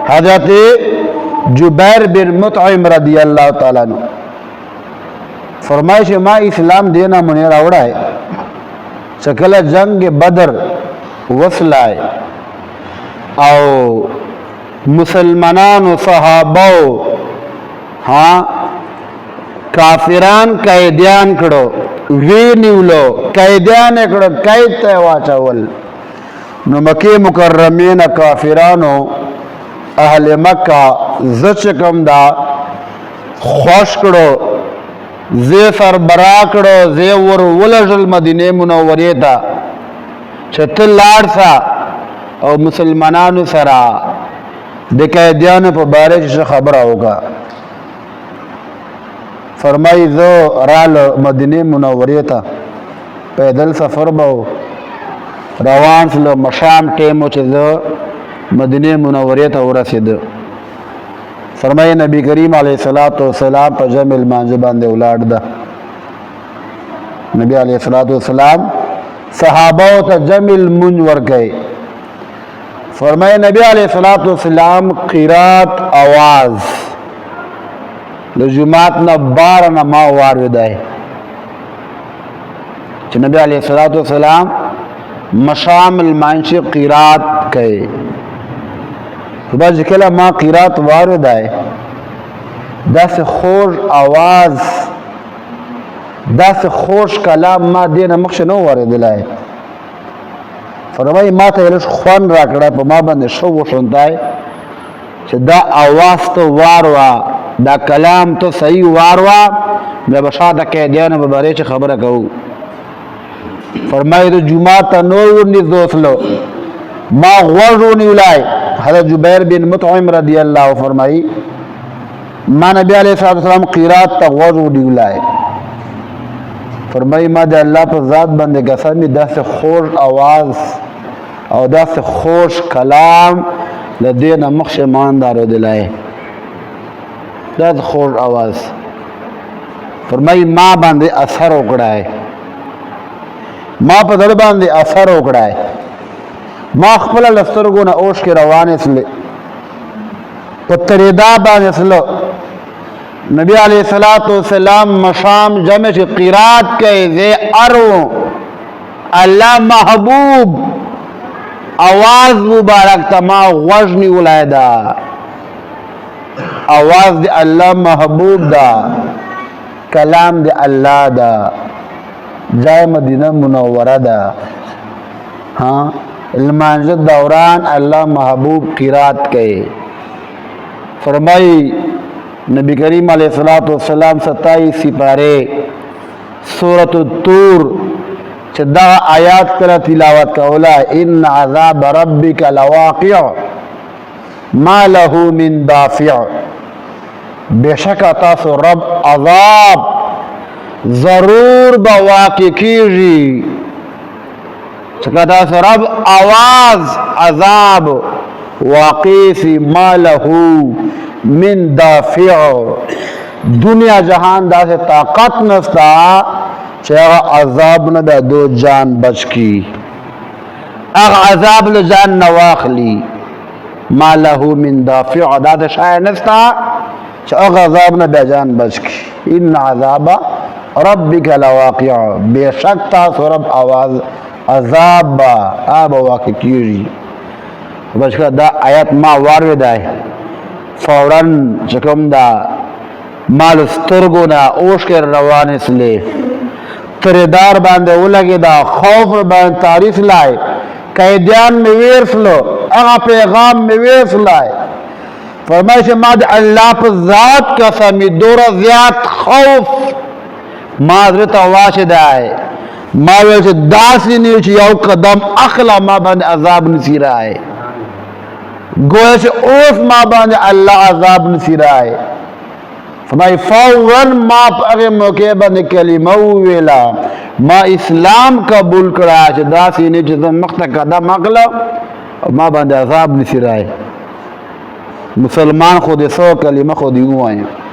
हजरत जुबैर बिन मुतइम रदी अल्लाह ताला अन्हु फरमाइश माँ इस्लाम देना मुने रावड़ा है सकल जंग बदर वसलाए आओ मुसलमानान सहाबो हाँ काफिरान कैद्यान कड़ो वी निवलो कैद्यान कड़ो कैद तयवा चावल नो मक्के मुकर्रमीन काफिरानो अहल मक्का जचकम दा खुश कड़ो जे सरबरा कड़ो जे वर वलजल मदीने मुनव्वरे ता छतल लाड़ सा और मुसलमानानु सरा दे कैदियान पर बारे से खबर होगा फरमाई जो राल मदीने मुनव्वरे ता पैदल सफर बहु रवान से मशाम टेमो चलो मदीने मुनव्वरे ता रसीद फरमाई नबी करीम अलैहिस्सलातु वस्सलाम पर जमिल मांजबान दे उलाड़ दा नबी अलैहिस्सलातु वस्सलाम सहाबा ता जमिल मुंजवर गए फरमाए नबी अलैहिस्सलातु वस्सलाम क़िरात आवाज़ लजुमात न बार न मा वार विदाए नबी अलैहिस्सलातु वस्सलाम मशामिल मानशी क़िरात कहे बस जिकला माँ क़िरात वार विदाए दस खोश आवाज़ दस खोश कलाम माँ देना मक्ष नो वार दिलाए फरमाई माँ तो ख्वान राकड़ा पर माँ बंदे शो वो सुनता है दा आवाज़ तो वारवा दा कलाम तो सही वारवा मैं बशाद कैदियान बारे से खबर कहूँ फरमाई तो जुमा तनोर दोस्त लो माँ गौर नहीं उलाए हज़रत जुबैर बिन मुतइम रदी अल्लाह फरमाई माँ नबी अलैहिस्सलाम क़िरात तक गौर नहीं उलाए फरमाई माँ अल्लाह पर ज़ात बंदे कसम दस खोश आवाज़ और दस खोश कलाम लदे नमक्ष ईमानदार दिलाए दस खोश आवाज़ फरमाई माँ बंदे असर उकड़ा है माँ पर बंदे असर उकड़ा है माँ खपला लस्तर को न ओश के रवान इसलिए पत्तरेदा बान इसलो नबी अलैहिस्सलातु वस्सलाम मशाम जमे से क़िरात के जे अरो अल्लाह महबूब आवाज़ मुबारक तमा वज़नी उलायदा आवाज़ दे अल्लाह महबूब दा कलाम दे अल्लाह दा जाए मदीना मुनव्वरा दा हाँ इल्मांजद दौरान अल्लाह महबूब क़िरात के फरमाई नबी करीम अलैहिस्सलातु वस्सलाम 27 सिपारे सूरत तूर चद्दा आयात कर तिलावत का ओला इन अज़ाब रब्बिका लवाक़िअ मा लहू मिन दाफ़िअ बेशक अता सो रब अज़ाब ज़रूर बवाक़ि कीजी चकता सो रब आवाज़ अज़ाब वाक़ी सी मा लहू मिन दाफ़िअ दुनिया जहान दा से ताकत नस्ता चाहे अज़ाब न दा दो जान बच की अग अज़ाब ल जान नवाखली मा लहू मिन दाफ़िअ दा से शायद नस्ता चाहे अज़ाब न दा जान बच की इन अज़ाब रब्बिका लवाक़िअ बेशक ता सुरब आवाज़ अज़ाब आब वाक़ी कीरी बच का दा आयत मा वार विदाए फौरन चकम दा माल स्तरगुना ओश के रवान इसलिए तरेदार बांधे वो लगे दा खौफ बांध तारीफ लाए कैदियान में वेर्स लो अगा पैगाम में वेर्स लाए फरमाइश माद अल्लाह पर ज़ात कसमी दोरा ज़्याद खौफ माजरत वाशिदाए मावे से दासी नीच याव कदम अखला मा बंद अजाब नसीरा है गोए से ओस मा बंद अल्लाह अजाब नसीरा है फरमाई फौरन माप अगे मौके बंद कलिमा वेला मा इस्लाम कबूल करा है दासी नीच मख्त कदम अखला मा बंद अजाब नसीरा है मुसलमान खुद सौ कलिमा खुद यूं आए